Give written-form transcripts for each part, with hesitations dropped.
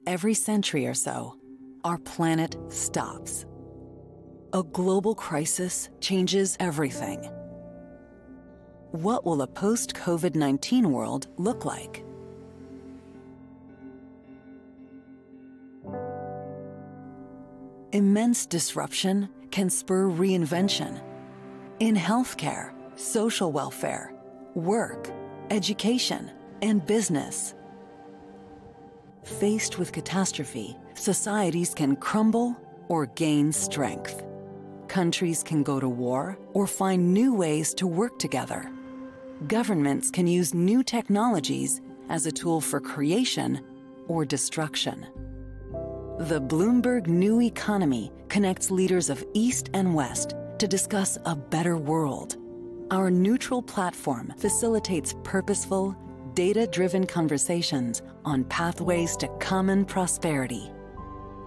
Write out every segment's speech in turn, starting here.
every century or so, our planet stops. A global crisis changes everything. What will a post-COVID-19 world look like? Immense disruption can spur reinvention in healthcare, social welfare, work, education, and business. Faced with catastrophe, societies can crumble or gain strength. Countries can go to war or find new ways to work together. Governments can use new technologies as a tool for creation or destruction. The Bloomberg New Economy connects leaders of East and West to discuss a better world. Our neutral platform facilitates purposeful, data-driven conversations on pathways to common prosperity.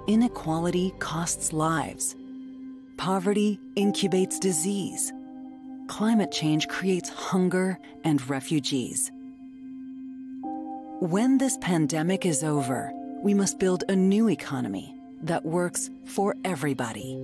Inequality costs lives. Poverty incubates disease. Climate change creates hunger and refugees. When this pandemic is over, we must build a new economy that works for everybody.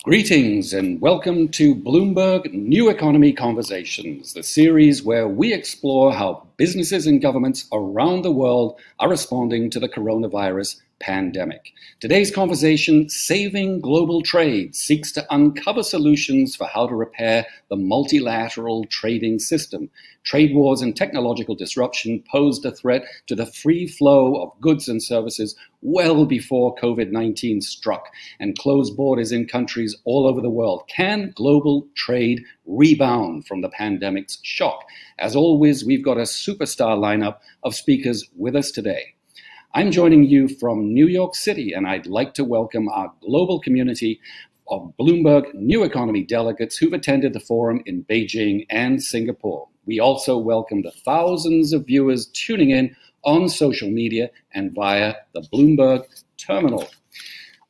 Greetings and welcome to Bloomberg New Economy Conversations, the series where we explore how businesses and governments around the world are responding to the coronavirus pandemic. Today's conversation, Saving Global Trade, seeks to uncover solutions for how to repair the multilateral trading system. Trade wars and technological disruption posed a threat to the free flow of goods and services well before COVID-19 struck and closed borders in countries all over the world. Can global trade rebound from the pandemic's shock? As always, we've got a superstar lineup of speakers with us today. I'm joining you from New York City, and I'd like to welcome our global community of Bloomberg New Economy delegates who've attended the forum in Beijing and Singapore. We also welcome the thousands of viewers tuning in on social media and via the Bloomberg terminal.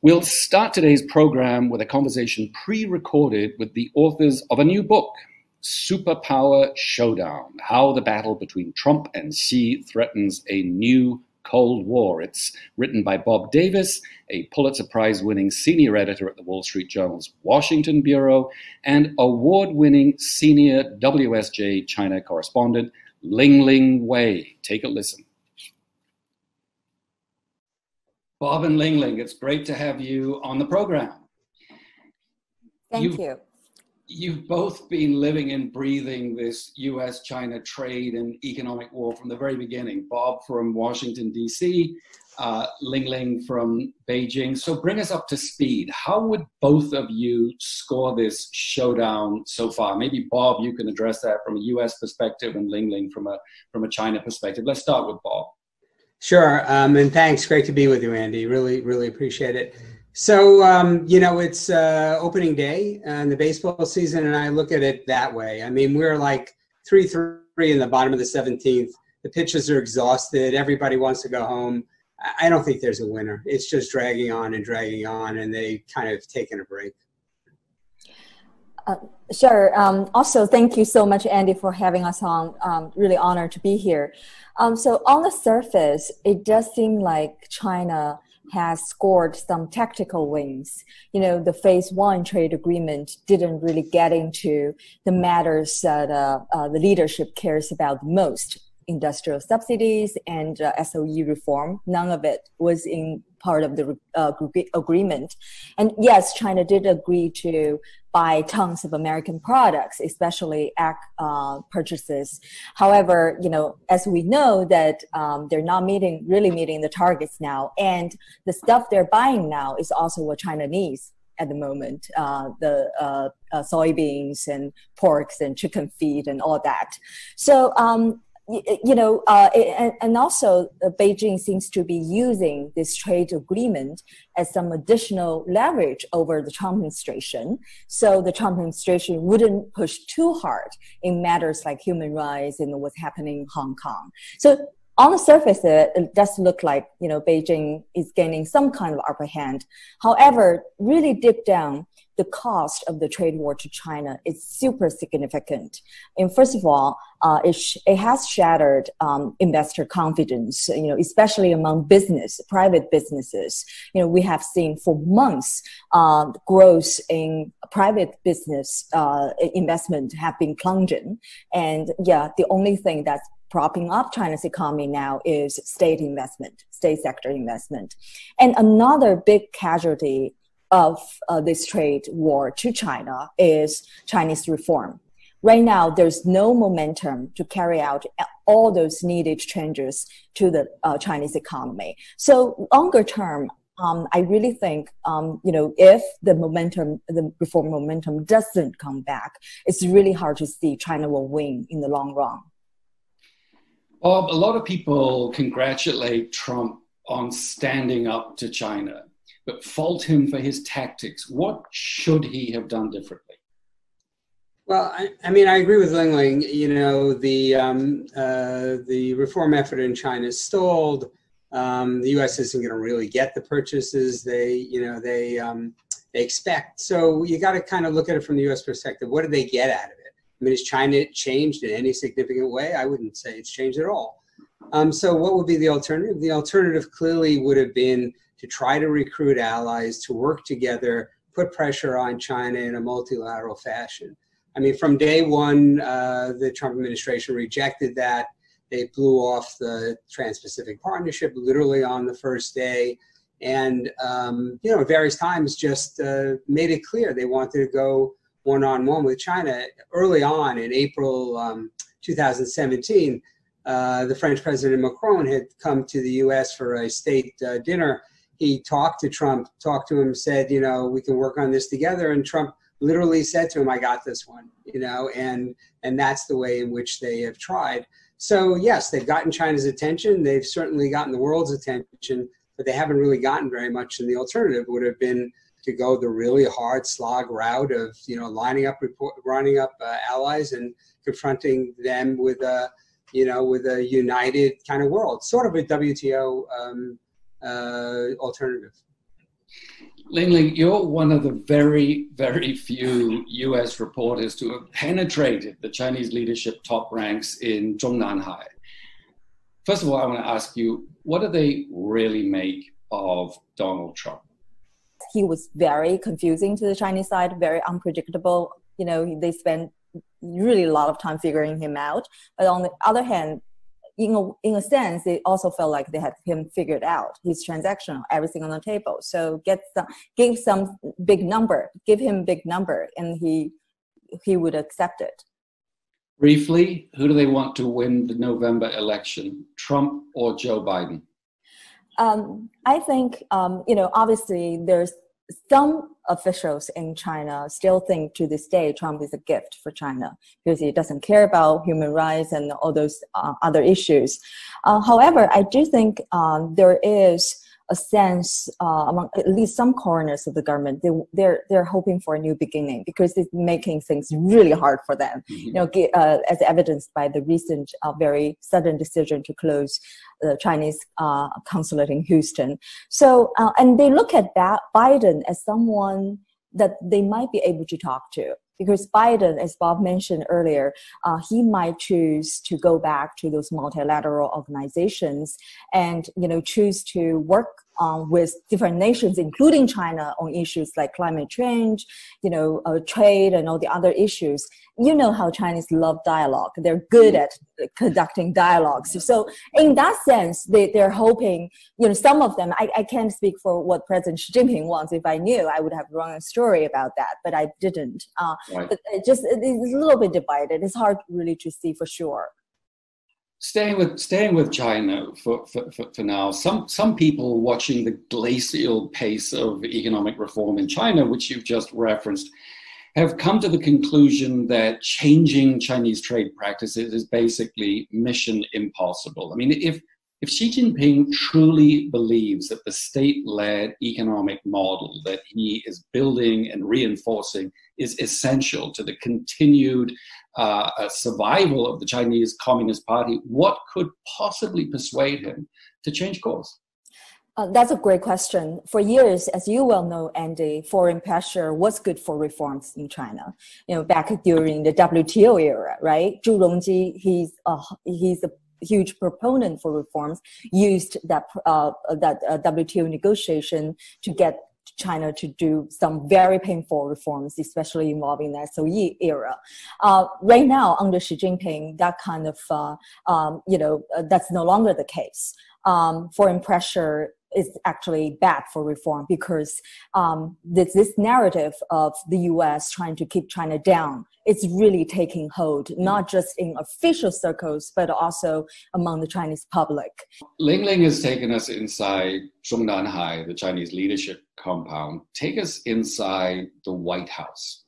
We'll start today's program with a conversation pre-recorded with the authors of a new book, Superpower Showdown: How the Battle Between Trump and Xi Threatens a New Cold War. It's written by Bob Davis, a Pulitzer Prize-winning senior editor at the Wall Street Journal's Washington Bureau, and award-winning senior WSJ China correspondent, Lingling Wei. Take a listen. Bob and Lingling, it's great to have you on the program. Thank you. You've both been living and breathing this U.S. China trade and economic war from the very beginning. Bob from Washington, D.C., Lingling from Beijing. So bring us up to speed. How would both of you score this showdown so far? Maybe Bob, you can address that from a U.S. perspective, and Lingling from a China perspective. Let's start with Bob. Sure, and thanks. Great to be with you, Andy. Really appreciate it. So, it's opening day in the baseball season, and I look at it that way. I mean, we're like 3-3 in the bottom of the 17th. The pitchers are exhausted. Everybody wants to go home. I don't think there's a winner. It's just dragging on, and they kind of taken a break. Sure. Also, thank you so much, Andy, for having us on. Really honored to be here. So on the surface, it does seem like China has scored some tactical wins. The phase one trade agreement didn't really get into the matters that the leadership cares about the most. Industrial subsidies and SOE reform, none of it was in part of the agreement. And yes, China did agree to buy tons of American products, especially ag purchases. However, as we know that they're not really meeting the targets now, and the stuff they're buying now is also what China needs at the moment, the soybeans and porks and chicken feed and all that. So, and also Beijing seems to be using this trade agreement as some additional leverage over the Trump administration. So the Trump administration wouldn't push too hard in matters like human rights and what's happening in Hong Kong. So on the surface, it does look like, Beijing is gaining some kind of upper hand. However, really deep down, the cost of the trade war to China is super significant. And first of all, it has shattered investor confidence, especially among private businesses. We have seen for months growth in private business investment have been plunging. And the only thing that's propping up China's economy now is state sector investment. And another big casualty of this trade war to China is Chinese reform. Right now, there's no momentum to carry out all those needed changes to the Chinese economy. So longer term, I really think, if the reform momentum doesn't come back, it's really hard to see China will win in the long run. Bob, a lot of people congratulate Trump on standing up to China, but fault him for his tactics. What should he have done differently? Well, I mean, I agree with Lingling. The reform effort in China is stalled. The U.S. isn't going to really get the purchases they expect. So you got to kind of look at it from the U.S. perspective. What did they get out of it? I mean, has China changed in any significant way? I wouldn't say it's changed at all. So what would be the alternative? The alternative clearly would have been to try to recruit allies, to work together, put pressure on China in a multilateral fashion. I mean, from day one, the Trump administration rejected that. They blew off the Trans-Pacific Partnership literally on the first day. And, at various times just made it clear they wanted to go one-on-one with China. Early on in April 2017, the French President Macron had come to the U.S. for a state dinner. He talked to Trump, said, we can work on this together. And Trump literally said to him, I got this one, and that's the way in which they have tried. So yes, they've gotten China's attention. They've certainly gotten the world's attention, but they haven't really gotten very much. And the alternative would have been to go the really hard slog route of, lining up allies and confronting them with a united kind of world, sort of a WTO alternative. Lingling, you're one of the very, very few U.S. reporters to have penetrated the Chinese leadership top ranks in Zhongnanhai. First of all, I want to ask you, what do they really make of Donald Trump? He was very confusing to the Chinese side, very unpredictable. They spent really a lot of time figuring him out. But on the other hand, in a sense, they also felt like they had him figured out. He's transactional, everything on the table. So give him big number, and he would accept it. Briefly, who do they want to win the November election, Trump or Joe Biden? I think, obviously there's some officials in China still think to this day Trump is a gift for China because he doesn't care about human rights and all those other issues. However, I do think there is a sense among at least some corners of the government, they're hoping for a new beginning because it's making things really hard for them. Mm-hmm. As evidenced by the recent very sudden decision to close the Chinese consulate in Houston. So, and they look at Biden as someone that they might be able to talk to. Because Biden, as Bob mentioned earlier, he might choose to go back to those multilateral organizations and, choose to work with different nations, including China, on issues like climate change, trade and all the other issues. You know how Chinese love dialogue. They're good at conducting dialogues. So in that sense, they're hoping, some of them, I can't speak for what President Xi Jinping wants. If I knew, I would have run a story about that, but I didn't. Right. But it's a little bit divided. It's hard really to see for sure. Staying with China for now, some people watching the glacial pace of economic reform in China, which you've just referenced, have come to the conclusion that changing Chinese trade practices is basically mission impossible. I mean, If Xi Jinping truly believes that the state-led economic model that he is building and reinforcing is essential to the continued survival of the Chinese Communist Party, what could possibly persuade him to change course? That's a great question. For years, as you well know, Andy, foreign pressure was good for reforms in China. Back during the WTO era, right? Zhu Rongji, he's a huge proponent for reforms, used that WTO negotiation to get China to do some very painful reforms, especially involving the SOE era. Right now, under Xi Jinping, that kind of, that's no longer the case. Foreign pressure is actually bad for reform because this narrative of the U.S. trying to keep China down, it's really taking hold, not just in official circles, but also among the Chinese public. Lingling has taken us inside Zhongnanhai, the Chinese leadership compound. Take us inside the White House.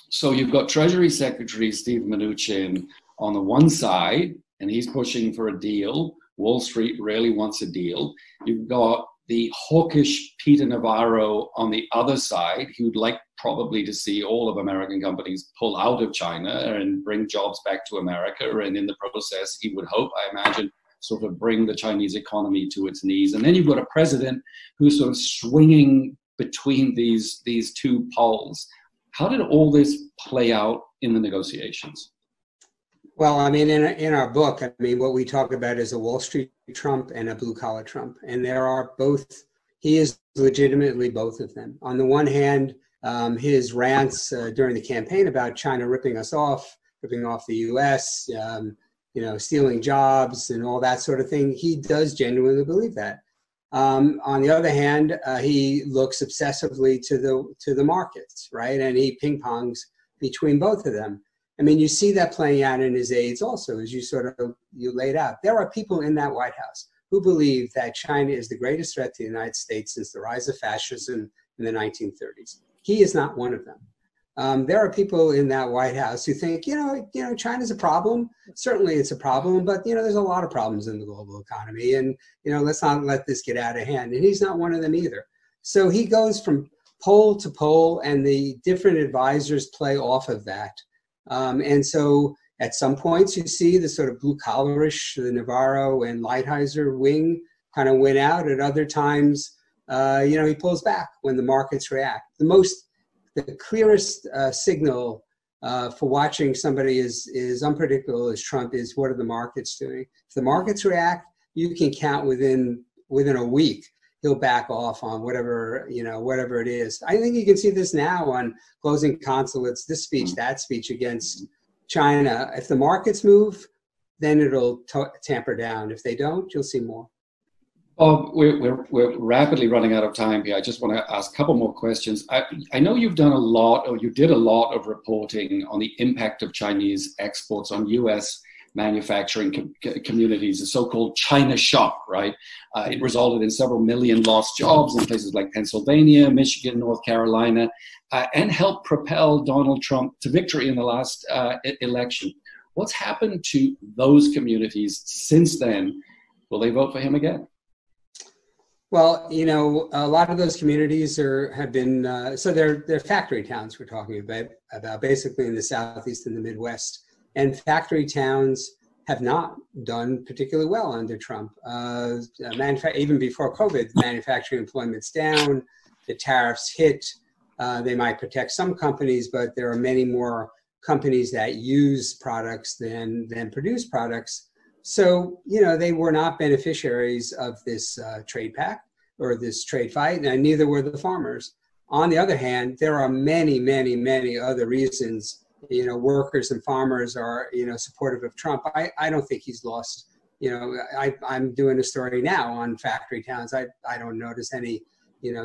So you've got Treasury Secretary Steve Mnuchin on the one side, and he's pushing for a deal. Wall Street really wants a deal. You've got the hawkish Peter Navarro on the other side, who'd like probably to see all of American companies pull out of China and bring jobs back to America. And in the process, he would hope, I imagine, sort of bring the Chinese economy to its knees. And then you've got a president who's sort of swinging between these two poles. How did all this play out in the negotiations? Well, I mean, in our book, I mean, what we talk about is a Wall Street Trump and a blue-collar Trump. And there are both, he is legitimately both of them. On the one hand, his rants during the campaign about China ripping off the U.S., stealing jobs and all that sort of thing, he does genuinely believe that. On the other hand, he looks obsessively to the markets, right? And he ping-pongs between both of them. I mean, you see that playing out in his aides also, as you laid out. There are people in that White House who believe that China is the greatest threat to the United States since the rise of fascism in the 1930s. He is not one of them. There are people in that White House who think, China's a problem. Certainly it's a problem, but, there's a lot of problems in the global economy. And, let's not let this get out of hand. And he's not one of them either. So he goes from pole to pole, and the different advisors play off of that. And so at some points you see the sort of blue-collarish, the Navarro and Lighthizer wing kind of win out. At other times, he pulls back when the markets react. The clearest signal for watching somebody is unpredictable as Trump is, what are the markets doing? If the markets react, you can count within a week he'll back off on whatever it is. I think you can see this now on closing consulates, this speech, that speech against China. If the markets move, then it'll tamper down. If they don't, you'll see more. Bob, we're rapidly running out of time here. I just want to ask a couple more questions. I know you did a lot of reporting on the impact of Chinese exports on U.S. manufacturing communities, the so-called China shock, right? It resulted in several million lost jobs in places like Pennsylvania, Michigan, North Carolina, and helped propel Donald Trump to victory in the last election. What's happened to those communities since then? Will they vote for him again? Well, a lot of those communities have been, they're factory towns we're talking about basically in the Southeast and the Midwest. And factory towns have not done particularly well under Trump. Even before COVID, manufacturing employment's down, the tariffs hit. They might protect some companies, but there are many more companies that use products than produce products. So, they were not beneficiaries of this trade pact or this trade fight, and neither were the farmers. On the other hand, there are many, many, many other reasons workers and farmers are, supportive of Trump. I don't think he's lost, I'm doing a story now on factory towns. I don't notice any,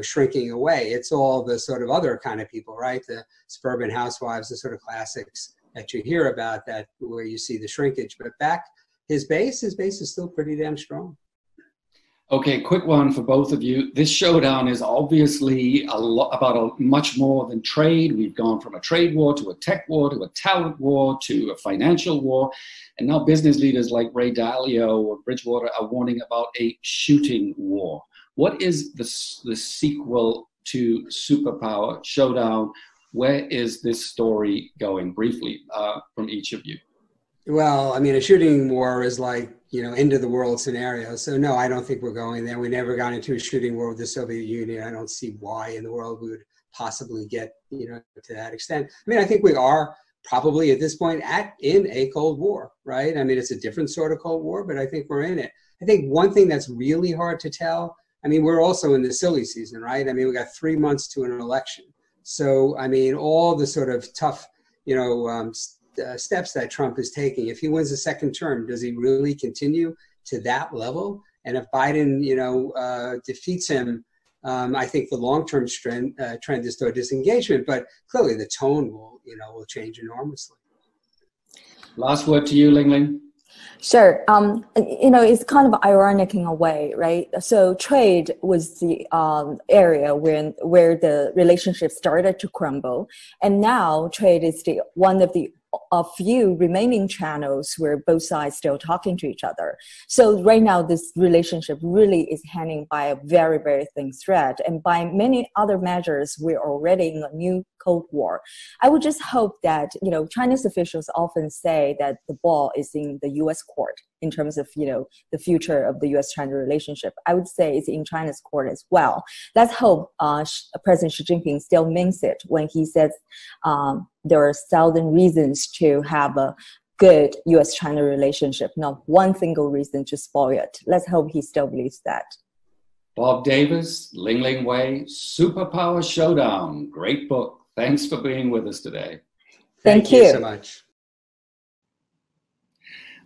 shrinking away. It's all the sort of other kind of people, right? The suburban housewives, the sort of classics that you hear about that where you see the shrinkage. But his base is still pretty damn strong. Okay, quick one for both of you. This showdown is obviously much more than trade. We've gone from a trade war to a tech war to a talent war to a financial war. And now business leaders like Ray Dalio or Bridgewater are warning about a shooting war. What is the sequel to Superpower Showdown? Where is this story going? Briefly, from each of you. Well, I mean, a shooting war is like, end of the world scenario. So no, I don't think we're going there. We never got into a shooting war with the Soviet Union. I don't see why in the world we would possibly get, to that extent. I mean, I think we are probably at this point in a Cold War, right? I mean, it's a different sort of Cold War, but I think we're in it. I think one thing that's really hard to tell, I mean, we're also in the silly season, right? I mean, we got 3 months to an election. So, I mean, all the sort of tough, steps that Trump is taking. If he wins a second term, does he really continue to that level? And if Biden, defeats him, I think the long-term trend is toward disengagement. But clearly, the tone will change enormously. Last word to you, Lingling. Sure. It's kind of ironic in a way, right? So trade was the area where the relationship started to crumble, and now trade is one of the few remaining channels where both sides still talking to each other. So right now, this relationship really is hanging by a very, very thin thread. And by many other measures, we're already in a new Cold War. I would just hope that, Chinese officials often say that the ball is in the U.S. court in terms of, the future of the U.S. China relationship. I would say it's in China's court as well. Let's hope President Xi Jinping still means it when he says there are 1,000 reasons to have a good U.S. China relationship, not one single reason to spoil it. Let's hope he still believes that. Bob Davis, Lingling Wei, Superpower Showdown. Great book. Thanks for being with us today. Thank you so much.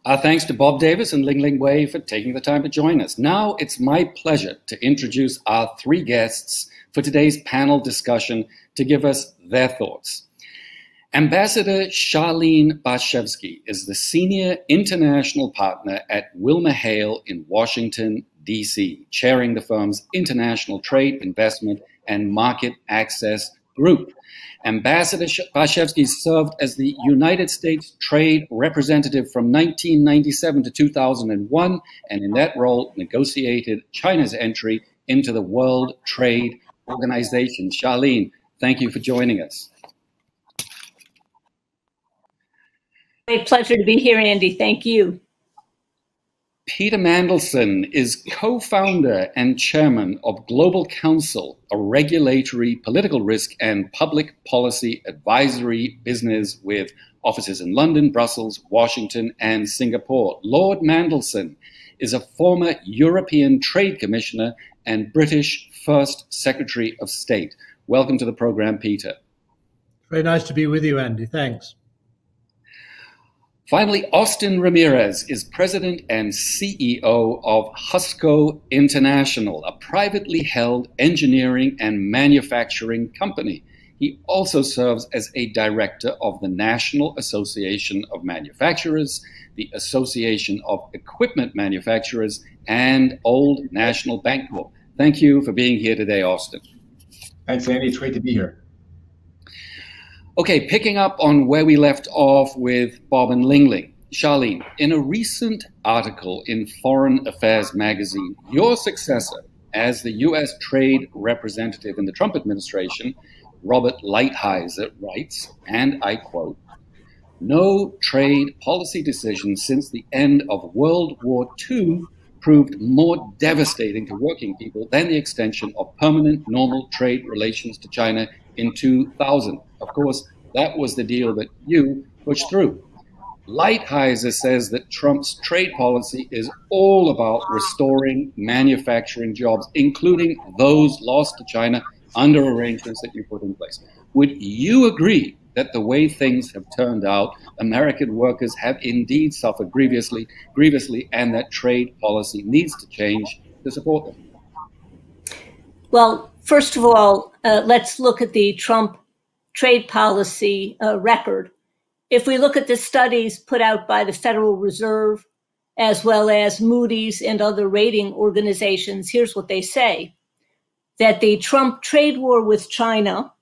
Our thanks to Bob Davis and Lingling Wei for taking the time to join us. Now it's my pleasure to introduce our three guests for today's panel discussion to give us their thoughts. Ambassador Charlene Barshefsky is the Senior International Partner at WilmerHale in Washington, D.C., chairing the firm's International Trade, Investment, and Market Access Group. Ambassador Barshefsky served as the United States Trade Representative from 1997 to 2001, and in that role negotiated China's entry into the World Trade Organization. Charlene, thank you for joining us. Great pleasure to be here, Andy. Thank you. Peter Mandelson is co-founder and chairman of Global Counsel, a regulatory, political risk, and public policy advisory business with offices in London, Brussels, Washington, and Singapore. Lord Mandelson is a former European Trade Commissioner and British First Secretary of State. Welcome to the program, Peter. Very nice to be with you, Andy. Thanks. Finally, Austin Ramirez is president and CEO of Husco International, a privately held engineering and manufacturing company. He also serves as a director of the National Association of Manufacturers, the Association of Equipment Manufacturers, and Old National Bancorp. Thank you for being here today, Austin. Thanks, Andy. It's great to be here. Okay, picking up on where we left off with Bob and Lingling. Charlene, in a recent article in Foreign Affairs magazine, your successor as the U.S. Trade Representative in the Trump administration, Robert Lighthizer, writes, and I quote, "No trade policy decision since the end of World War II proved more devastating to working people than the extension of permanent normal trade relations to China in 2000. Of course, that was the deal that you pushed through." Lighthizer says that Trump's trade policy is all about restoring manufacturing jobs, including those lost to China under arrangements that you put in place. Would you agree that the way things have turned out, American workers have indeed suffered grievously, and that trade policy needs to change to support them? Well, first of all, let's look at the Trump trade policy record. If we look at the studies put out by the Federal Reserve, as well as Moody's and other rating organizations, here's what they say: that the Trump trade war with China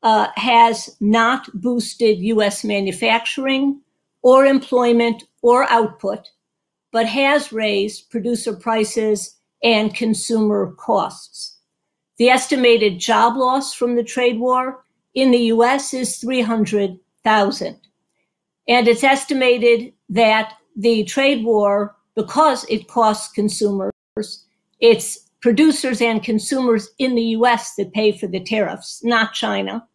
has not boosted U.S. manufacturing or employment or output, but has raised producer prices and consumer costs. The estimated job loss from the trade war in the U.S. is 300,000. And it's estimated that the trade war, because it costs consumers, it's producers and consumers in the U.S. that pay for the tariffs, not China.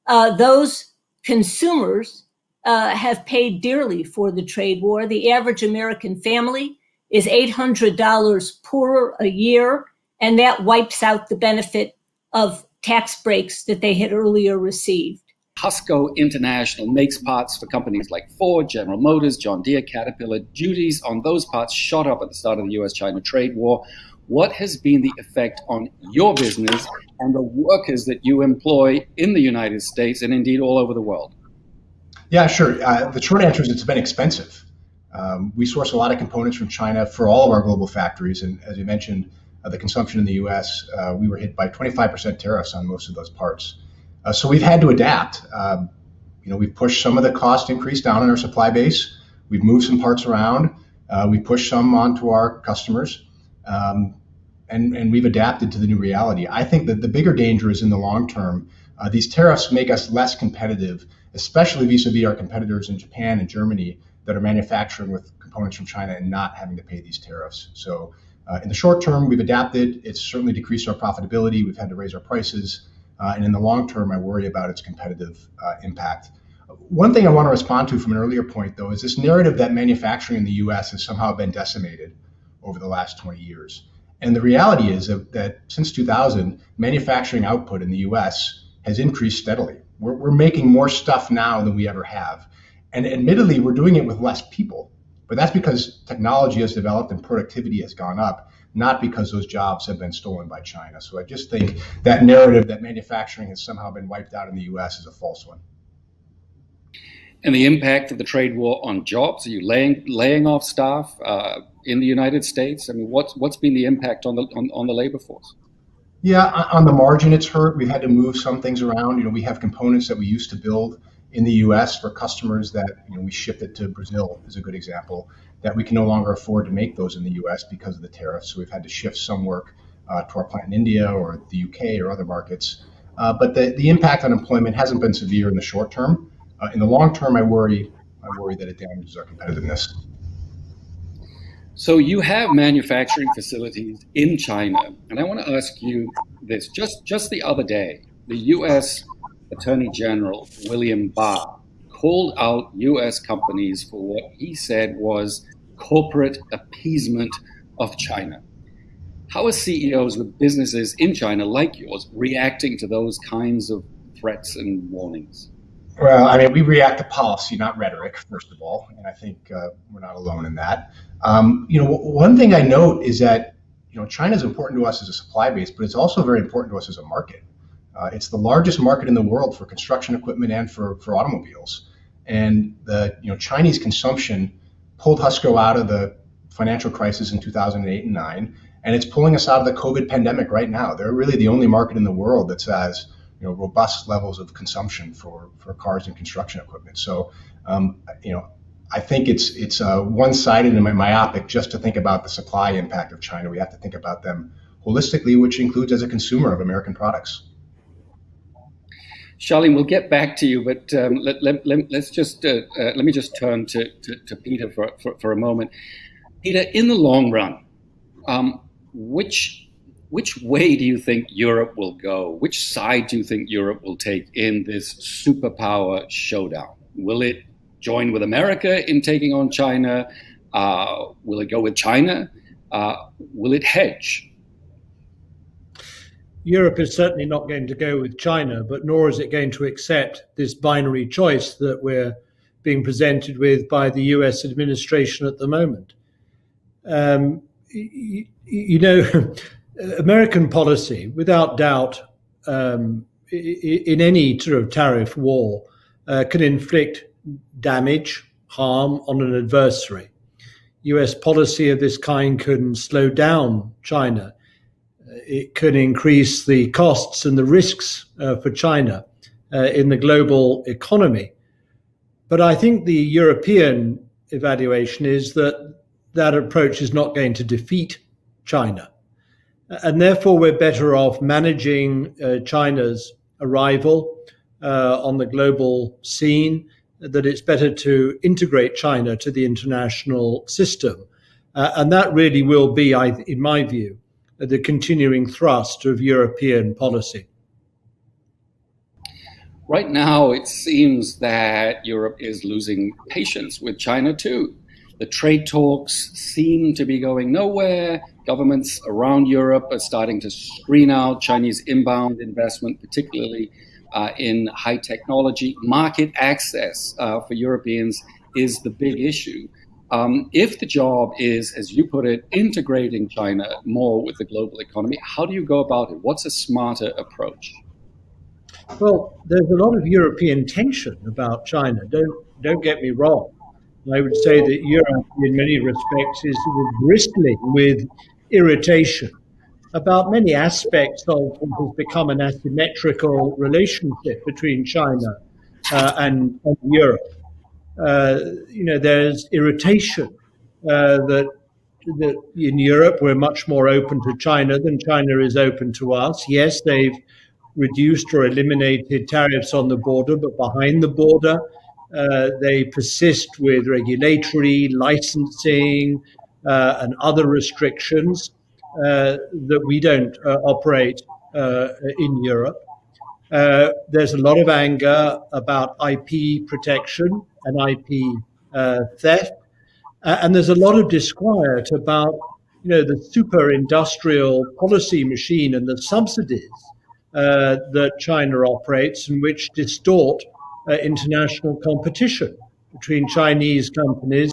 Those consumers have paid dearly for the trade war. The average American family is $800 poorer a year, and that wipes out the benefit of tax breaks that they had earlier received. Husco International makes parts for companies like Ford, General Motors, John Deere, Caterpillar. Duties on those parts shot up at the start of the U.S. China trade war. What has been the effect on your business and the workers that you employ in the United States and indeed all over the world? Yeah, sure. The short answer is it's been expensive. We source a lot of components from China for all of our global factories. And as you mentioned, the consumption in the U.S., we were hit by 25% tariffs on most of those parts. So we've had to adapt. We've pushed some of the cost increase down in our supply base. We've moved some parts around. We pushed some onto our customers. And we've adapted to the new reality. I think that the bigger danger is in the long term. These tariffs make us less competitive, especially vis-a-vis our competitors in Japan and Germany that are manufacturing with components from China and not having to pay these tariffs. So in the short term, we've adapted. It's certainly decreased our profitability. We've had to raise our prices. And in the long term, I worry about its competitive impact. One thing I want to respond to from an earlier point, though, is this narrative that manufacturing in the U.S. has somehow been decimated over the last 20 years. And the reality is that since 2000, manufacturing output in the U.S. has increased steadily. We're making more stuff now than we ever have. And admittedly, we're doing it with less people. But that's because technology has developed and productivity has gone up, not because those jobs have been stolen by China. So I just think that narrative that manufacturing has somehow been wiped out in the U.S. is a false one. And the impact of the trade war on jobs? Are you laying off staff in the United States? I mean, what's been the impact on the labor force? Yeah, on the margin, it's hurt. We've had to move some things around. We have components that we used to build in the U.S. for customers that we shipped it to Brazil, is a good example, that we can no longer afford to make those in the U.S. because of the tariffs. So we've had to shift some work to our plant in India or the UK or other markets. But the impact on employment hasn't been severe in the short term. In the long term, I worry that it damages our competitiveness. So you have manufacturing facilities in China, and I want to ask you this. Just the other day, the U.S. Attorney General William Barr called out U.S. companies for what he said was corporate appeasement of China. How are CEOs with businesses in China like yours reacting to those kinds of threats and warnings? Well, I mean, we react to policy, not rhetoric, first of all, and I think we're not alone in that. One thing I note is that China is important to us as a supply base, but it's also very important to us as a market. It's the largest market in the world for construction equipment and for automobiles. And the Chinese consumption pulled Husco out of the financial crisis in 2008 and 2009, and it's pulling us out of the COVID pandemic right now. They're really the only market in the world that has robust levels of consumption for cars and construction equipment. So, I think it's one-sided and myopic just to think about the supply impact of China. We have to think about them holistically, which includes as a consumer of American products. Charlene, we'll get back to you, but let me just turn to Peter for a moment. Peter, in the long run, which way do you think Europe will go? Which side do you think Europe will take in this superpower showdown? Will it join with America in taking on China? Will it go with China? Will it hedge? Europe is certainly not going to go with China, but nor is it going to accept this binary choice that we're being presented with by the US administration at the moment. American policy, without doubt, in any sort of tariff war, can inflict damage, harm on an adversary. US policy of this kind can slow down China. It can increase the costs and the risks for China in the global economy. But I think the European evaluation is that that approach is not going to defeat China. And therefore, we're better off managing China's arrival on the global scene, that it's better to integrate China to the international system. And that really will be, in my view, the continuing thrust of European policy. Right now, it seems that Europe is losing patience with China too. The trade talks seem to be going nowhere. Governments around Europe are starting to screen out Chinese inbound investment, particularly in high technology. Market access for Europeans is the big issue. If the job is, as you put it, integrating China more with the global economy, how do you go about it? What's a smarter approach? Well, there's a lot of European tension about China. Don't get me wrong. I would say that Europe, in many respects, is bristling with irritation about many aspects of what has become an asymmetrical relationship between China and Europe. There's irritation that in Europe we're much more open to China than China is open to us. Yes, they've reduced or eliminated tariffs on the border, but behind the border, they persist with regulatory, licensing, and other restrictions that we don't operate in Europe. There's a lot of anger about IP protection and IP theft, and there's a lot of disquiet about the super industrial policy machine and the subsidies that China operates, and which distort international competition between Chinese companies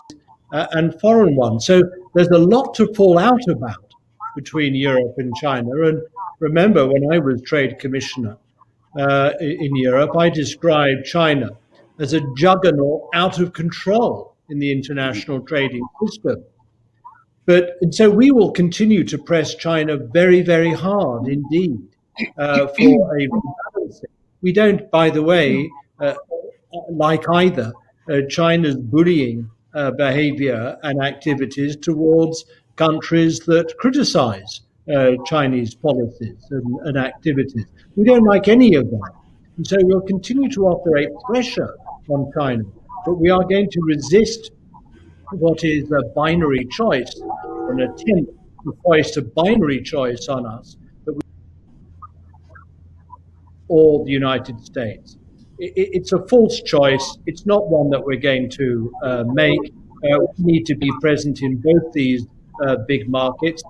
and foreign ones. So there's a lot to fall out about between Europe and China. And remember, when I was trade commissioner in Europe, I described China as a juggernaut out of control in the international trading system. And so we will continue to press China very, very hard indeed for a rebalancing. We don't, by the way, like either China's bullying behavior and activities towards countries that criticize Chinese policies and activities. We don't like any of that. And so we'll continue to operate pressure on China, but we are going to resist what is a binary choice, or an attempt to foist a binary choice on us, or the United States. It's a false choice. It's not one that we're going to make. We need to be present in both these big markets,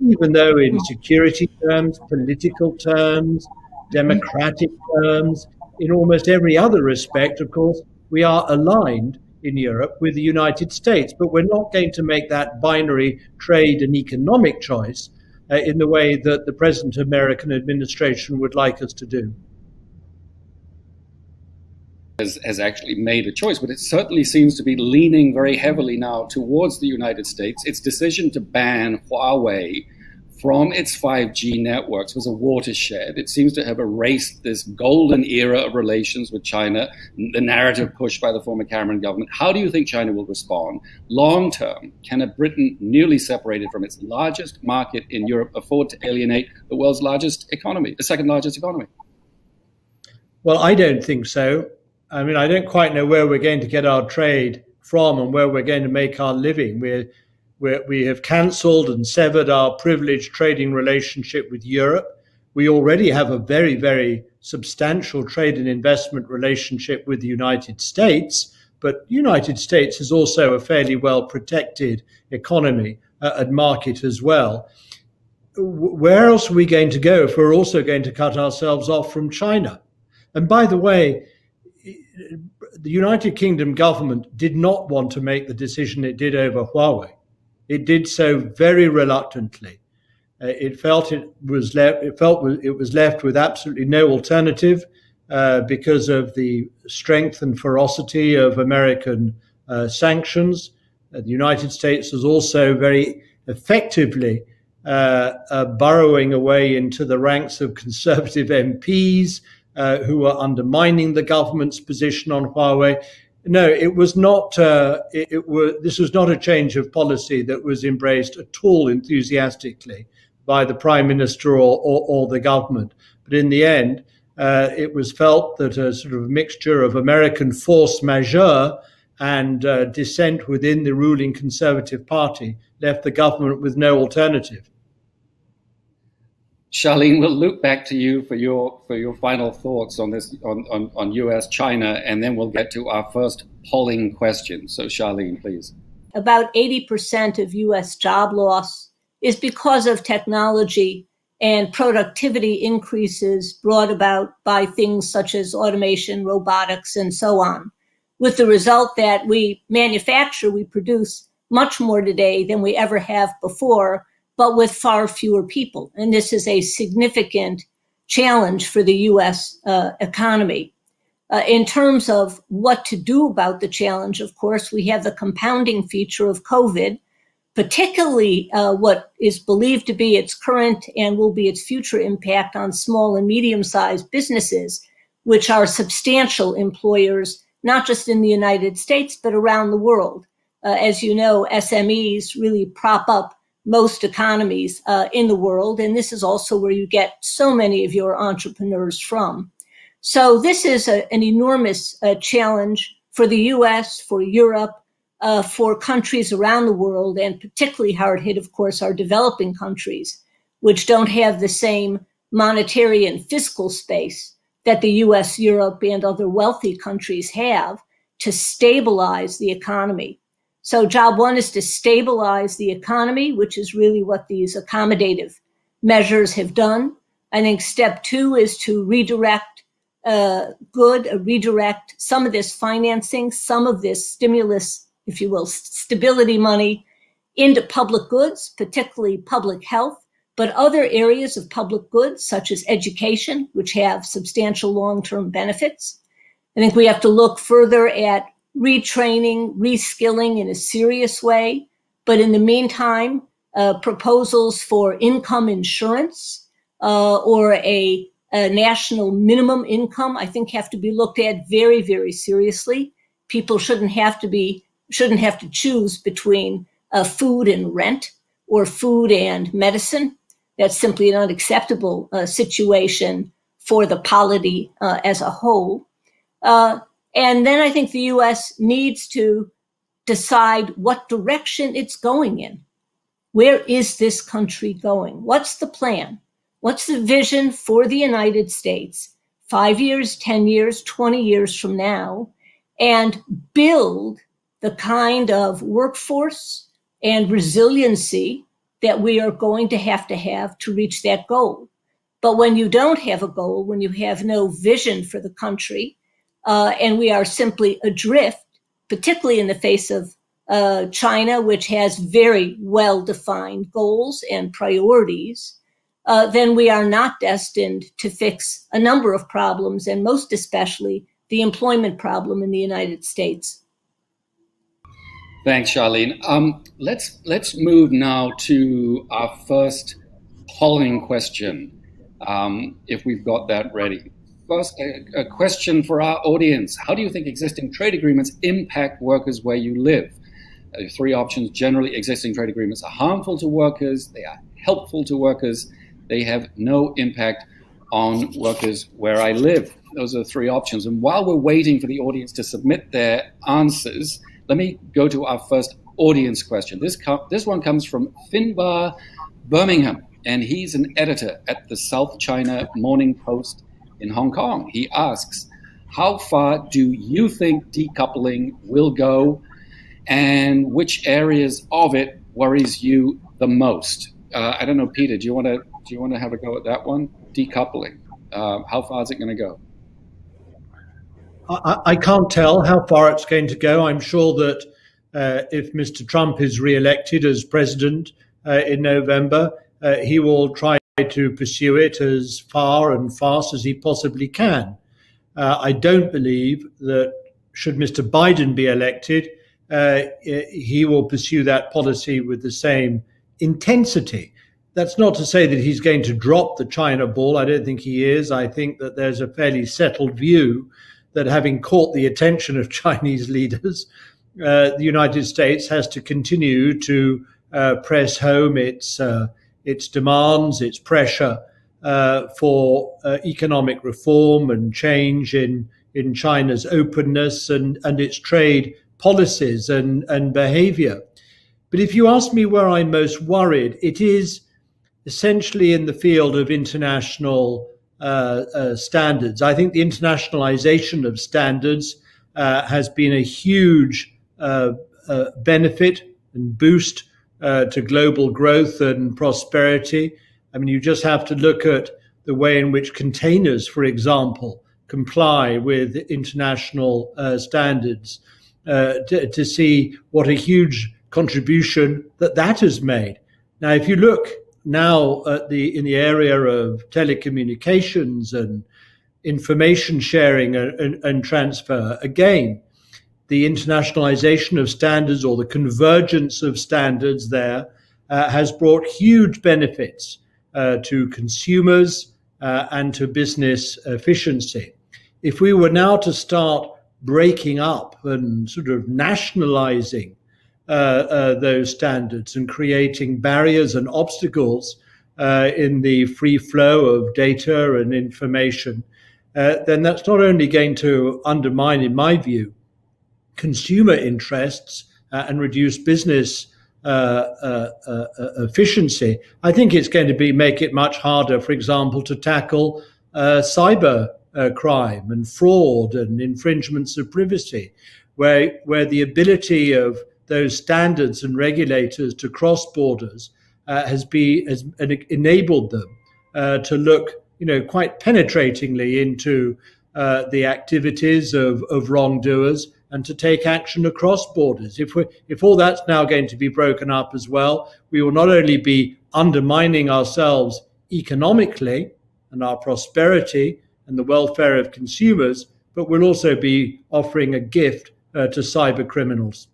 even though in security terms, political terms, democratic terms, in almost every other respect, of course, we are aligned in Europe with the United States. But we're not going to make that binary trade and economic choice in the way that the present American administration would like us to do. Has actually made a choice, but it certainly seems to be leaning very heavily now towards the United States. Its decision to ban Huawei from its 5G networks was a watershed. It seems to have erased this golden era of relations with China, the narrative pushed by the former Cameron government. How do you think China will respond? Long term, can a Britain newly separated from its largest market in Europe afford to alienate the world's largest economy, the second largest economy? Well, I don't think so. I mean, I don't quite know where we're going to get our trade from and where we're going to make our living. We have cancelled and severed our privileged trading relationship with Europe. We already have a very, very substantial trade and investment relationship with the United States, but the United States is also a fairly well protected economy and market as well. Where else are we going to go if we're also going to cut ourselves off from China? And by the way, the United Kingdom government did not want to make the decision it did over Huawei. It did so very reluctantly. It felt it was left with absolutely no alternative because of the strength and ferocity of American sanctions. The United States was also very effectively burrowing away into the ranks of conservative MPs who were undermining the government's position on Huawei. No, it was not. This was not a change of policy that was embraced at all enthusiastically by the Prime Minister or the government. But in the end, it was felt that a sort of mixture of American force majeure and dissent within the ruling Conservative Party left the government with no alternative. Charlene, we'll loop back to you for your final thoughts on this on U.S. China, and then we'll get to our first polling question. So, Charlene, please. About 80% of U.S. job loss is because of technology and productivity increases brought about by things such as automation, robotics, and so on, with the result that we produce much more today than we ever have before, but with far fewer people. And this is a significant challenge for the U.S. Economy. In terms of what to do about the challenge, of course, we have the compounding feature of COVID, particularly what is believed to be its current and will be its future impact on small and medium-sized businesses, which are substantial employers, not just in the United States, but around the world. As you know, SMEs really prop up most economies in the world, and this is also where you get so many of your entrepreneurs from. So this is an enormous challenge for the U.S., for Europe, for countries around the world, and particularly hard hit, of course, are developing countries, which don't have the same monetary and fiscal space that the U.S., Europe, and other wealthy countries have to stabilize the economy. So job one is to stabilize the economy, which is really what these accommodative measures have done. I think step two is to redirect some of this financing, some of this stimulus, if you will, stability money into public goods, particularly public health, but other areas of public goods, such as education, which have substantial long-term benefits. I think we have to look further at retraining, reskilling in a serious way. But in the meantime, proposals for income insurance or a national minimum income, I think, have to be looked at very, very seriously. People shouldn't have to choose between food and rent or food and medicine. That's simply an unacceptable situation for the polity as a whole. And then I think the U.S. needs to decide what direction it's going in. Where is this country going? What's the plan? What's the vision for the United States 5 years, 10 years, 20 years from now? And build the kind of workforce and resiliency that we are going to have to reach that goal. But when you don't have a goal, when you have no vision for the country, and we are simply adrift, particularly in the face of China, which has very well-defined goals and priorities, then we are not destined to fix a number of problems, and most especially the employment problem in the United States. Thanks, Charlene. Let's move now to our first polling question, if we've got that ready. First, a question for our audience. How do you think existing trade agreements impact workers where you live? Three options. Generally, existing trade agreements are harmful to workers. They are helpful to workers. They have no impact on workers where I live. Those are the three options. And while we're waiting for the audience to submit their answers, let me go to our first audience question. This one comes from Finbar Birmingham, and he's an editor at the South China Morning Post in Hong Kong. He asks, how far do you think decoupling will go, and which areas of it worries you the most? I don't know, Peter, do you want to have a go at that one? Decoupling. How far is it going to go? I can't tell how far it's going to go. I'm sure that if Mr. Trump is re-elected as president in November, he will try to pursue it as far and fast as he possibly can. I don't believe that should Mr. Biden be elected, he will pursue that policy with the same intensity. That's not to say that he's going to drop the China ball. I don't think he is. I think that there's a fairly settled view that having caught the attention of Chinese leaders, the United States has to continue to press home its demands, its pressure for economic reform and change in China's openness and its trade policies and behavior. But if you ask me where I'm most worried, it is essentially in the field of international standards. I think the internationalization of standards has been a huge benefit and boost to global growth and prosperity. I mean, you just have to look at the way in which containers, for example, comply with international standards to see what a huge contribution that has made. Now, if you look now at in the area of telecommunications and information sharing and transfer, again, the internationalization of standards or the convergence of standards there has brought huge benefits to consumers and to business efficiency. If we were now to start breaking up and sort of nationalizing those standards and creating barriers and obstacles in the free flow of data and information, then that's not only going to undermine, in my view, consumer interests and reduce business efficiency. I think it's going to make it much harder, for example, to tackle cyber crime and fraud and infringements of privacy, where the ability of those standards and regulators to cross borders has enabled them to look, quite penetratingly into the activities of wrongdoers and to take action across borders. If all that's now going to be broken up as well, we will not only be undermining ourselves economically and our prosperity and the welfare of consumers, but we'll also be offering a gift to cyber criminals.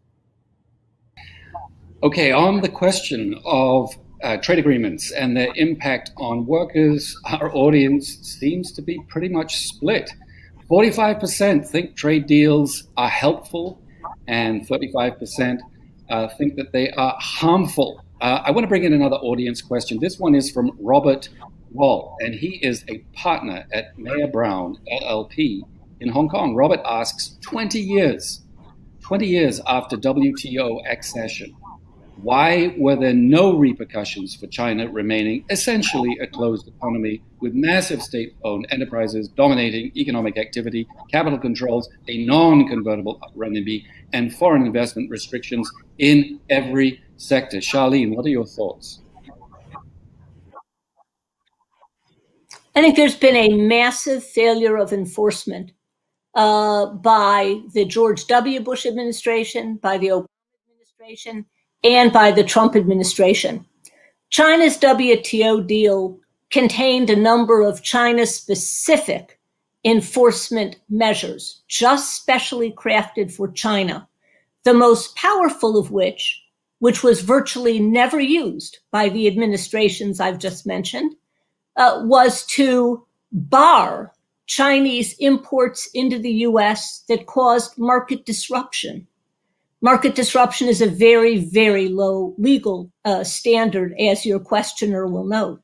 Okay, on the question of trade agreements and their impact on workers, our audience seems to be pretty much split. 45% think trade deals are helpful, and 35% think that they are harmful. I want to bring in another audience question. This one is from Robert Wall, and he is a partner at Mayer Browne, LLP, in Hong Kong. Robert asks, 20 years after WTO accession, why were there no repercussions for China remaining essentially a closed economy with massive state-owned enterprises dominating economic activity, capital controls, a non-convertible renminbi, and foreign investment restrictions in every sector? Charlene, what are your thoughts? I think there's been a massive failure of enforcement by the George W. Bush administration, by the Obama administration, and by the Trump administration. China's WTO deal contained a number of China-specific enforcement measures, just specially crafted for China, the most powerful of which was virtually never used by the administrations I've just mentioned, was to bar Chinese imports into the U.S. that caused market disruption. Market disruption is a very, very low legal standard, as your questioner will note.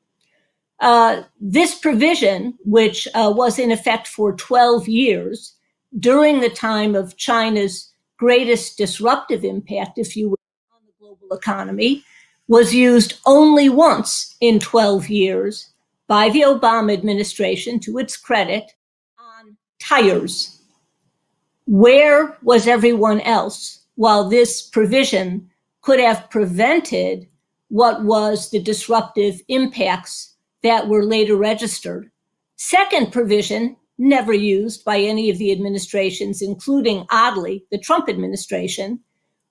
This provision, which was in effect for 12 years, during the time of China's greatest disruptive impact, if you will, on the global economy, was used only once in 12 years by the Obama administration, to its credit, on tires. Where was everyone else while this provision could have prevented what was the disruptive impacts that were later registered? Second provision, never used by any of the administrations, including, oddly, the Trump administration,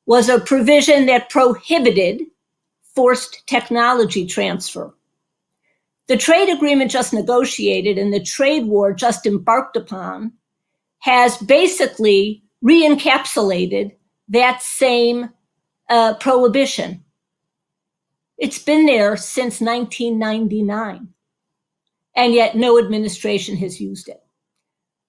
was a provision that prohibited forced technology transfer. The trade agreement just negotiated and the trade war just embarked upon has basically re-encapsulated that same prohibition. It's been there since 1999, and yet no administration has used it.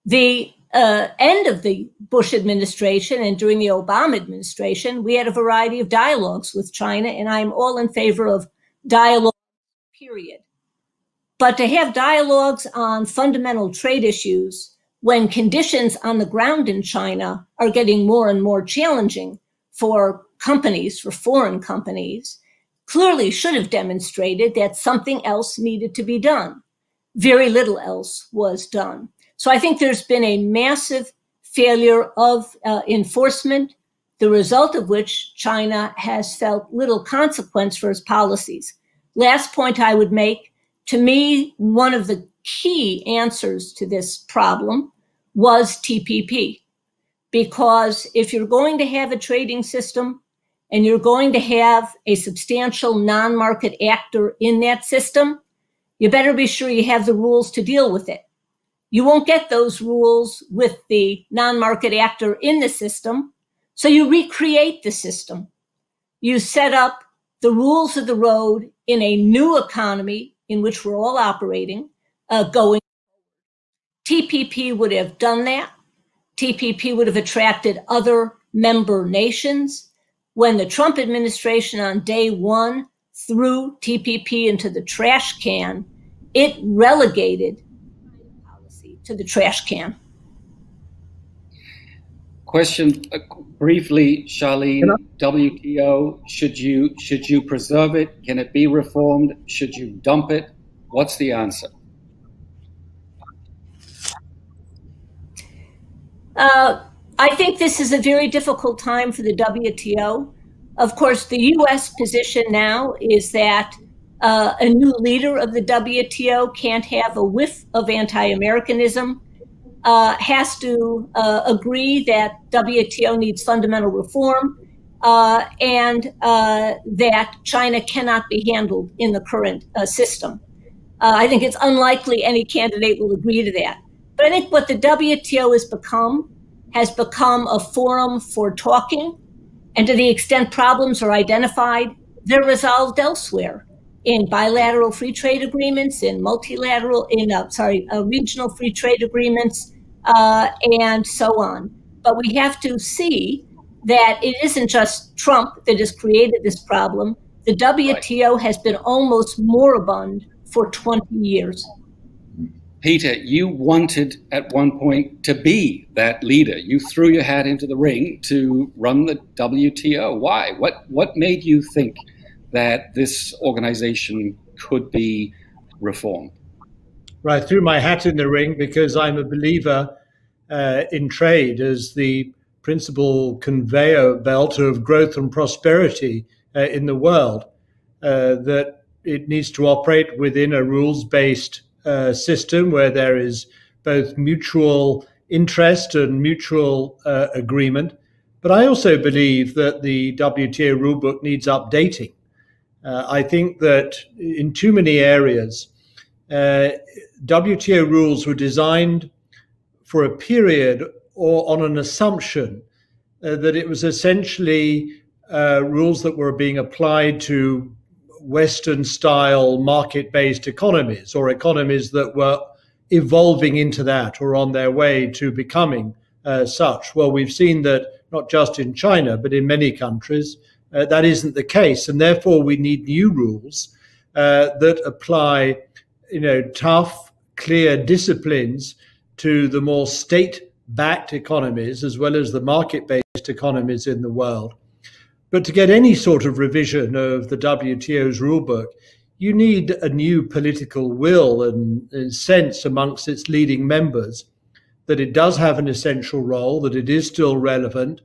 The end of the Bush administration and during the Obama administration, we had a variety of dialogues with China, and I'm all in favor of dialogue, period. But to have dialogues on fundamental trade issues when conditions on the ground in China are getting more and more challenging for companies, for foreign companies, clearly should have demonstrated that something else needed to be done. Very little else was done. So I think there's been a massive failure of enforcement, the result of which China has felt little consequence for its policies. Last point I would make, to me, one of the key answers to this problem was TPP. Because if you're going to have a trading system and you're going to have a substantial non-market actor in that system, you better be sure you have the rules to deal with it. You won't get those rules with the non-market actor in the system, so you recreate the system. You set up the rules of the road in a new economy in which we're all operating, going. TPP would have done that. TPP would have attracted other member nations. When the Trump administration on day one threw TPP into the trash can, it relegated policy to the trash can. Question briefly, Charlene. WTO, should you preserve it? Can it be reformed? Should you dump it? What's the answer? I think this is a very difficult time for the WTO. Of course, the U.S. position now is that a new leader of the WTO can't have a whiff of anti-Americanism, has to agree that WTO needs fundamental reform, and that China cannot be handled in the current system. I think it's unlikely any candidate will agree to that. But I think what the WTO has become a forum for talking, and to the extent problems are identified, they're resolved elsewhere in bilateral free trade agreements, in multilateral, regional free trade agreements, and so on. But we have to see that it isn't just Trump that has created this problem. The WTO has been almost moribund for 20 years. Peter, you wanted at one point to be that leader. You threw your hat into the ring to run the WTO. Why? What made you think that this organization could be reformed? Right, I threw my hat in the ring because I'm a believer in trade as the principal conveyor belt of growth and prosperity in the world, that it needs to operate within a rules-based system where there is both mutual interest and mutual agreement. But I also believe that the WTO rulebook needs updating. I think that in too many areas, WTO rules were designed for a period or on an assumption that it was essentially rules that were being applied to Western-style market-based economies, or economies that were evolving into that or on their way to becoming such. Well, we've seen that not just in China, but in many countries, that isn't the case. And therefore, we need new rules that apply, tough, clear disciplines to the more state-backed economies as well as the market-based economies in the world. But to get any sort of revision of the WTO's rulebook, you need a new political will and sense amongst its leading members that it does have an essential role, that it is still relevant,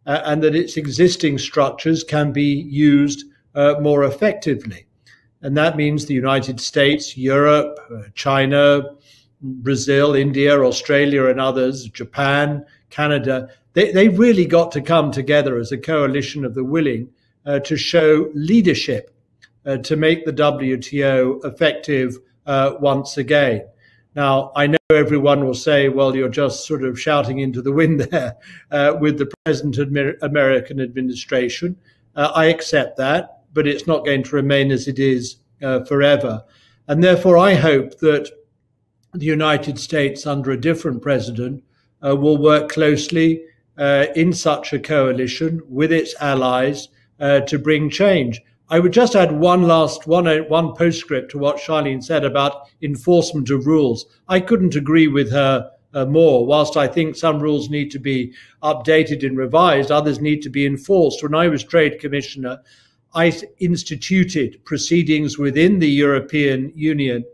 and that its existing structures can be used more effectively. And that means the United States, Europe, China, Brazil, India, Australia, and others, Japan, Canada, they've really got to come together as a coalition of the willing to show leadership to make the WTO effective once again. Now, I know everyone will say, well, you're just sort of shouting into the wind there with the present American administration. I accept that, but it's not going to remain as it is forever. And therefore, I hope that the United States, under a different president, will work closely in such a coalition with its allies to bring change. I would just add one postscript to what Charlene said about enforcement of rules. I couldn't agree with her more. Whilst I think some rules need to be updated and revised, others need to be enforced. When I was Trade Commissioner, I instituted proceedings within the European Union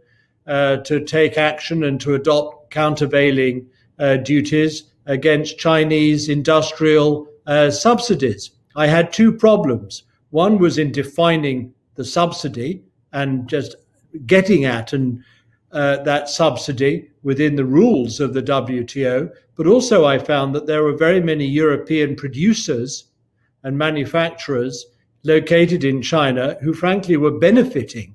to take action and to adopt countervailing duties against Chinese industrial subsidies. I had two problems. One was in defining the subsidy and just getting at that subsidy within the rules of the WTO. But also I found that there were very many European producers and manufacturers located in China who frankly were benefiting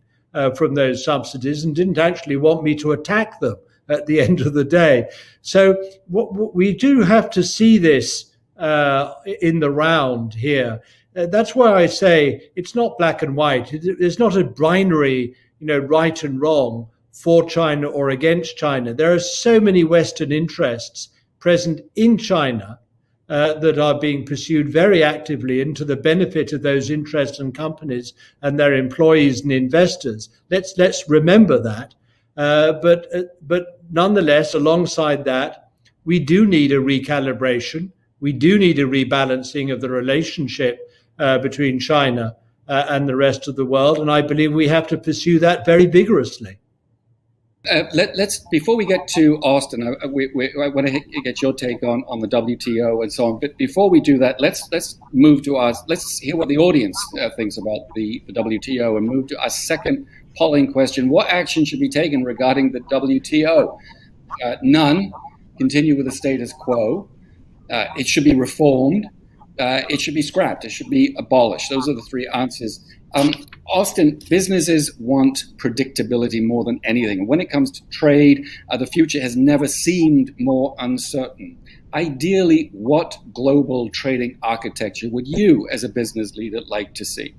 from those subsidies and didn't actually want me to attack them at the end of the day. So what we do have to see this in the round here. That's why I say it's not black and white. There's not a binary, right and wrong for China or against China. There are so many Western interests present in China that are being pursued very actively and to the benefit of those interests and companies and their employees and investors. Let's remember that. But nonetheless, alongside that, we do need a recalibration. We do need a rebalancing of the relationship between China and the rest of the world. And I believe we have to pursue that very vigorously. Let's before we get to Austin, I want to get your take on the WTO and so on. But before we do that, let's move to let's hear what the audience thinks about the WTO and move to our second polling question. What action should be taken regarding the WTO? None. Continue with the status quo. It should be reformed. It should be scrapped. It should be abolished. Those are the three answers. Austin, businesses want predictability more than anything. When it comes to trade, the future has never seemed more uncertain. Ideally, what global trading architecture would you, as a business leader, like to see?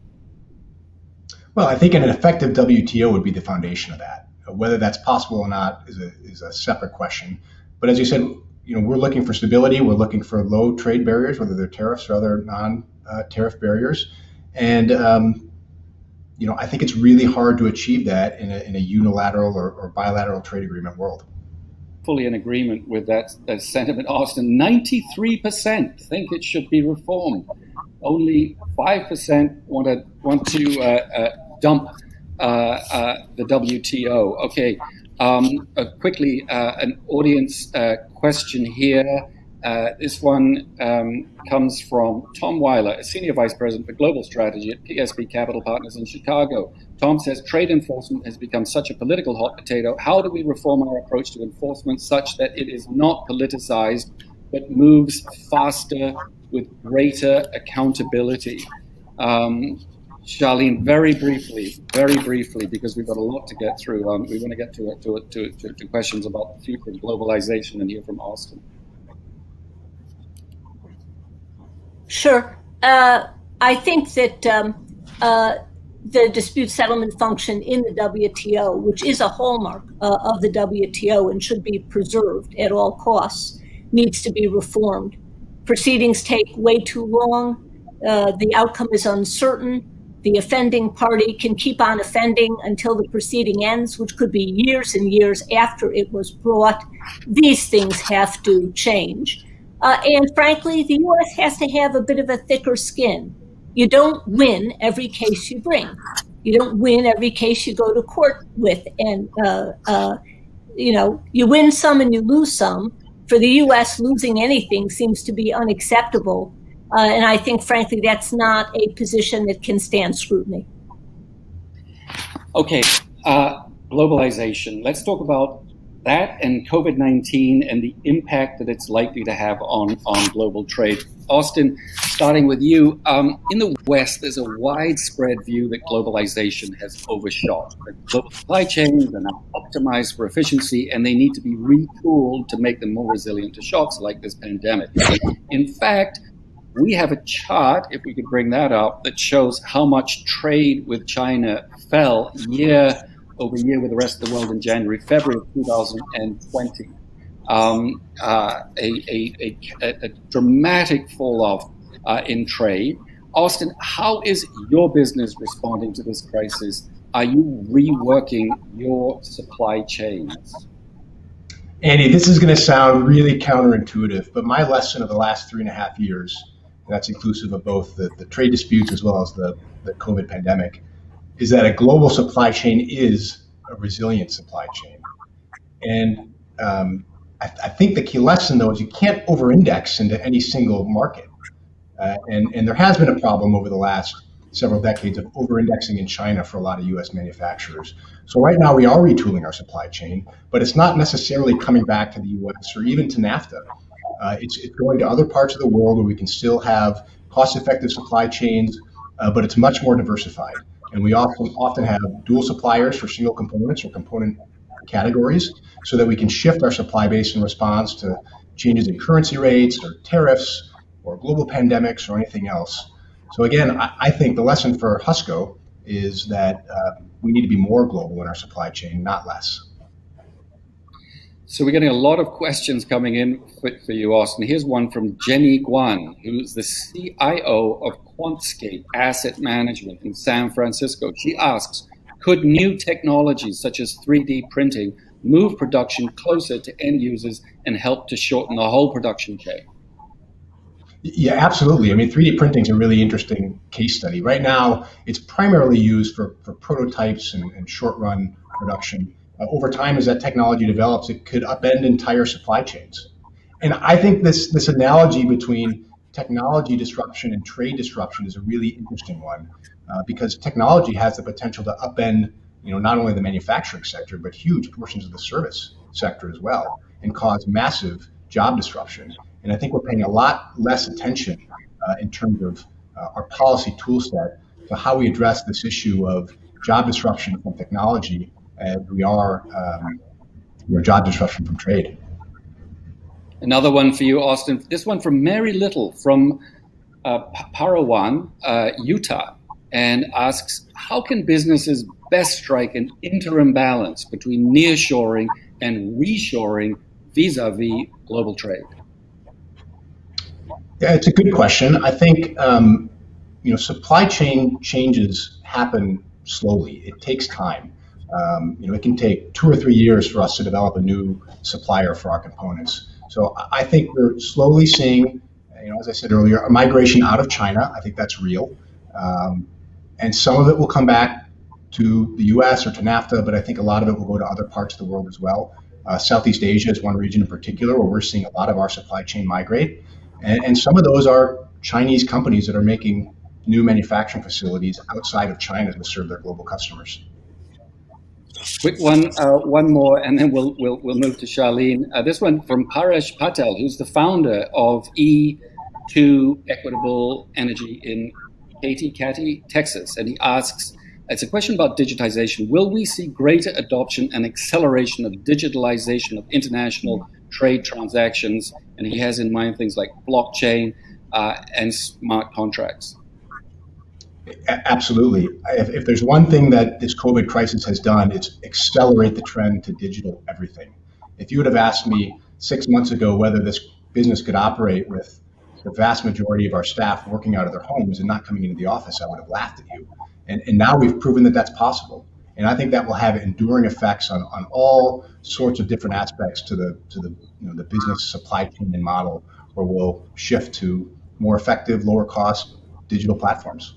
Well, I think an effective WTO would be the foundation of that. Whether that's possible or not is a separate question. But as you said, we're looking for stability. We're looking for low trade barriers, whether they're tariffs or other non-tariff barriers. And I think it's really hard to achieve that in a unilateral or bilateral trade agreement world. Fully in agreement with that sentiment, Austin. 93% think it should be reformed. Only 5% want to dump the WTO. Okay. Quickly, an audience question here. This one comes from Tom Weiler, a Senior Vice President for Global Strategy at PSB Capital Partners in Chicago. Tom says, trade enforcement has become such a political hot potato. How do we reform our approach to enforcement such that it is not politicized, but moves faster with greater accountability? Charlene, very briefly, because we've got a lot to get through. We want to get to questions about the future of globalization and hear from Austin. Sure. I think that the dispute settlement function in the WTO, which is a hallmark of the WTO and should be preserved at all costs, needs to be reformed. Proceedings take way too long. The outcome is uncertain. The offending party can keep on offending until the proceeding ends, which could be years and years after it was brought. These things have to change. And frankly, the U.S. has to have a bit of a thicker skin. You don't win every case you bring. You don't win every case you go to court with. And, you win some and you lose some. For the U.S., losing anything seems to be unacceptable. And I think, frankly, that's not a position that can stand scrutiny. Okay, globalization. Let's talk about that and COVID-19 and the impact that it's likely to have on global trade. Austin, starting with you. In the West, there's a widespread view that globalization has overshot. That global supply chains are now optimized for efficiency, and they need to be retooled to make them more resilient to shocks like this pandemic. In fact, we have a chart, if we could bring that up, that shows how much trade with China fell year over year with the rest of the world in January, February of 2020. A dramatic fall off in trade. Austin, how is your business responding to this crisis? Are you reworking your supply chains? Andy, this is going to sound really counterintuitive, but my lesson of the last 3.5 years, and that's inclusive of both the trade disputes as well as the COVID pandemic, is that a global supply chain is a resilient supply chain. And I think the key lesson, though, is you can't over-index into any single market. And there has been a problem over the last several decades of over-indexing in China for a lot of U.S. manufacturers. So right now we are retooling our supply chain, but it's not necessarily coming back to the U.S. or even to NAFTA. It's going to other parts of the world where we can still have cost-effective supply chains, but it's much more diversified. And we often have dual suppliers for single components or component categories so that we can shift our supply base in response to changes in currency rates or tariffs or global pandemics or anything else. So again, I think the lesson for Husco is that we need to be more global in our supply chain, not less. So we're getting a lot of questions coming in for you, Austin. Here's one from Jenny Guan, who's the CIO of Quantscape Asset Management in San Francisco. She asks, could new technologies such as 3D printing move production closer to end users and help to shorten the whole production chain? Yeah, absolutely. I mean, 3D printing is a really interesting case study. Right now, it's primarily used for prototypes and short-run production. Over time, as that technology develops, it could upend entire supply chains. And I think this analogy between technology disruption and trade disruption is a really interesting one, because technology has the potential to upend, not only the manufacturing sector, but huge portions of the service sector as well, and cause massive job disruption. And I think we're paying a lot less attention in terms of our policy tool set to how we address this issue of job disruption from technology as we are job disruption from trade. Another one for you, Austin. This one from Mary Little from Parawan, Utah, and asks, how can businesses best strike an interim balance between nearshoring and reshoring vis-a-vis global trade? Yeah, it's a good question. I think supply chain changes happen slowly. It takes time. It can take 2 or 3 years for us to develop a new supplier for our components. So I think we're slowly seeing, as I said earlier, a migration out of China. I think that's real. And some of it will come back to the U.S. or to NAFTA, but I think a lot of it will go to other parts of the world as well. Southeast Asia is one region in particular where we're seeing a lot of our supply chain migrate. And some of those are Chinese companies that are making new manufacturing facilities outside of China to serve their global customers. Quick one more, and then we'll move to Charlene. This one from Paresh Patel, who's the founder of E2 Equitable Energy in Katy, Texas, and he asks, it's a question about digitization. Will we see greater adoption and acceleration of digitalization of international trade transactions? And he has in mind things like blockchain and smart contracts. Absolutely. If there's one thing that this COVID crisis has done, it's accelerate the trend to digital everything. If you would have asked me 6 months ago whether this business could operate with the vast majority of our staff working out of their homes and not coming into the office, I would have laughed at you. And now we've proven that that's possible. And I think that will have enduring effects on all sorts of different aspects to the business supply chain and model, where we'll shift to more effective, lower cost digital platforms.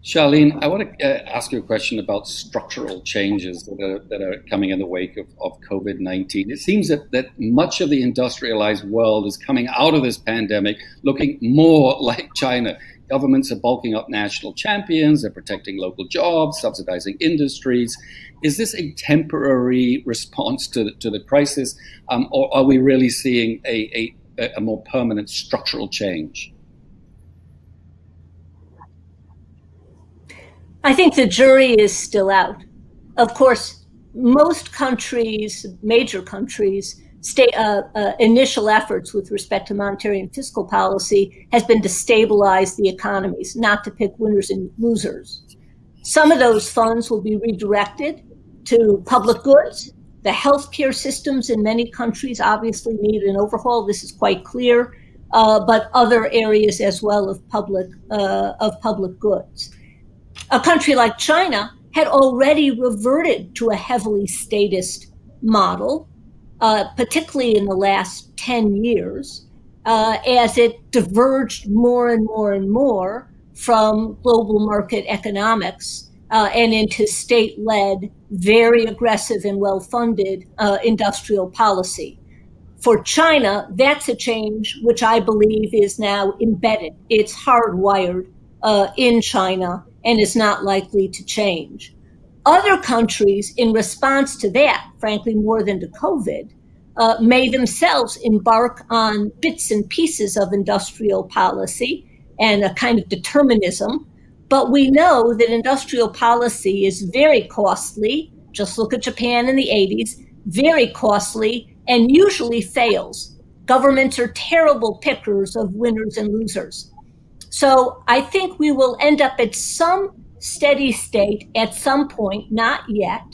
Charlene, I want to ask you a question about structural changes that are coming in the wake of COVID-19. It seems that much of the industrialized world is coming out of this pandemic looking more like China. Governments are bulking up national champions, they're protecting local jobs, subsidizing industries. Is this a temporary response to the crisis, or are we really seeing a more permanent structural change? I think the jury is still out. Of course, most countries, major countries, initial efforts with respect to monetary and fiscal policy has been to stabilize the economies, not to pick winners and losers. Some of those funds will be redirected to public goods. The healthcare systems in many countries obviously need an overhaul. This is quite clear, but other areas as well of public goods. A country like China had already reverted to a heavily statist model, particularly in the last 10 years, as it diverged more and more and more from global market economics and into state-led, very aggressive and well-funded industrial policy. For China, that's a change which I believe is now embedded. It's hardwired in China and is not likely to change. Other countries, in response to that, frankly, more than to COVID, may themselves embark on bits and pieces of industrial policy and a kind of determinism. But we know that industrial policy is very costly. Just look at Japan in the 80s, very costly and usually fails. Governments are terrible pickers of winners and losers. So I think we will end up at some steady state at some point, not yet.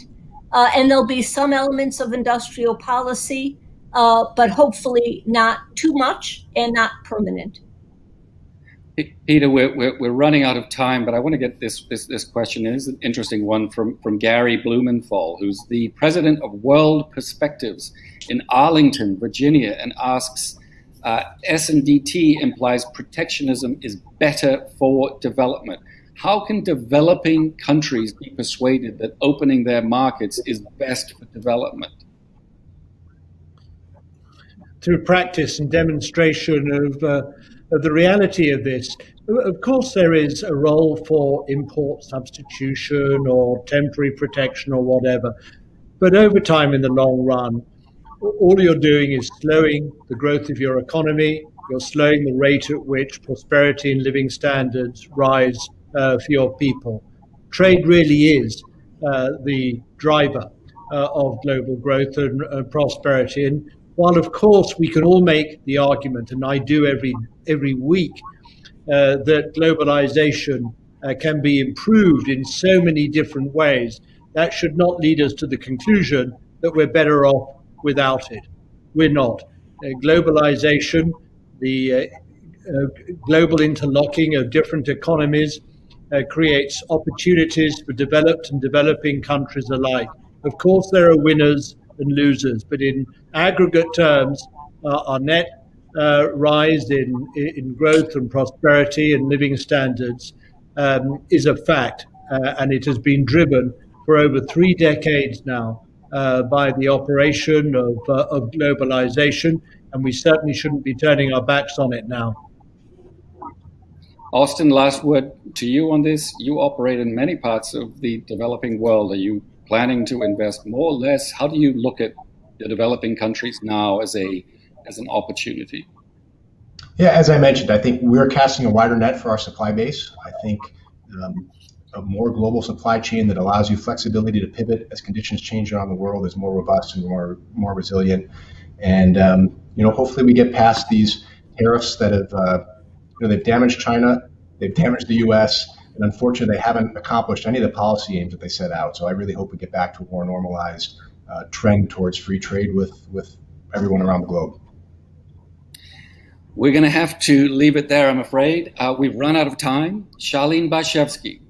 And there'll be some elements of industrial policy, but hopefully not too much and not permanent. Peter, we're running out of time, but I want to get this question. It is an interesting one from Gary Blumenthal, who's the president of World Perspectives in Arlington, Virginia, and asks, S&DT implies protectionism is better for development. How can developing countries be persuaded that opening their markets is best for development? Through practice and demonstration of the reality of this. Of course, there is a role for import substitution or temporary protection or whatever. But over time, in the long run, all you're doing is slowing the growth of your economy. You're slowing the rate at which prosperity and living standards rise for your people. Trade really is the driver of global growth and prosperity. And while, of course, we can all make the argument, and I do every week, that globalization can be improved in so many different ways, that should not lead us to the conclusion that we're better off without it. We're not. Globalization, the global interlocking of different economies creates opportunities for developed and developing countries alike. Of course, there are winners and losers, but in aggregate terms, our net rise in growth and prosperity and living standards is a fact, and it has been driven for over 3 decades now by the operation of globalization, and we certainly shouldn't be turning our backs on it now. Austin, last word to you on this. You operate in many parts of the developing world. Are you planning to invest more or less? How do you look at the developing countries now as an opportunity? Yeah, as I mentioned, I think we're casting a wider net for our supply base. I think a more global supply chain that allows you flexibility to pivot as conditions change around the world is more robust and more resilient. And hopefully we get past these tariffs that have they've damaged China, they've damaged the U.S., and unfortunately they haven't accomplished any of the policy aims that they set out. So I really hope we get back to a more normalized trend towards free trade with everyone around the globe. We're going to have to leave it there, I'm afraid. We've run out of time. Charlene Barshefsky,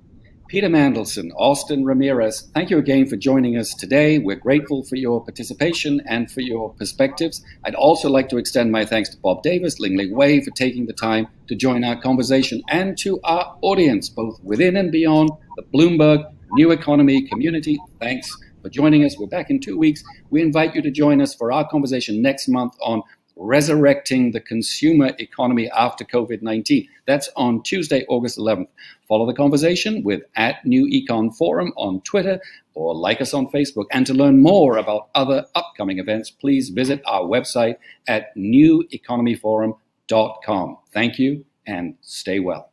Peter Mandelson, Austin Ramirez, thank you again for joining us today. We're grateful for your participation and for your perspectives. I'd also like to extend my thanks to Bob Davis, Lingling Wei, for taking the time to join our conversation, and to our audience, both within and beyond the Bloomberg New Economy community. Thanks for joining us. We're back in 2 weeks. We invite you to join us for our conversation next month on resurrecting the consumer economy after COVID-19. That's on Tuesday, August 11th. Follow the conversation with @NewEconForum on Twitter or like us on Facebook. And to learn more about other upcoming events, please visit our website at neweconomyforum.com. Thank you and stay well.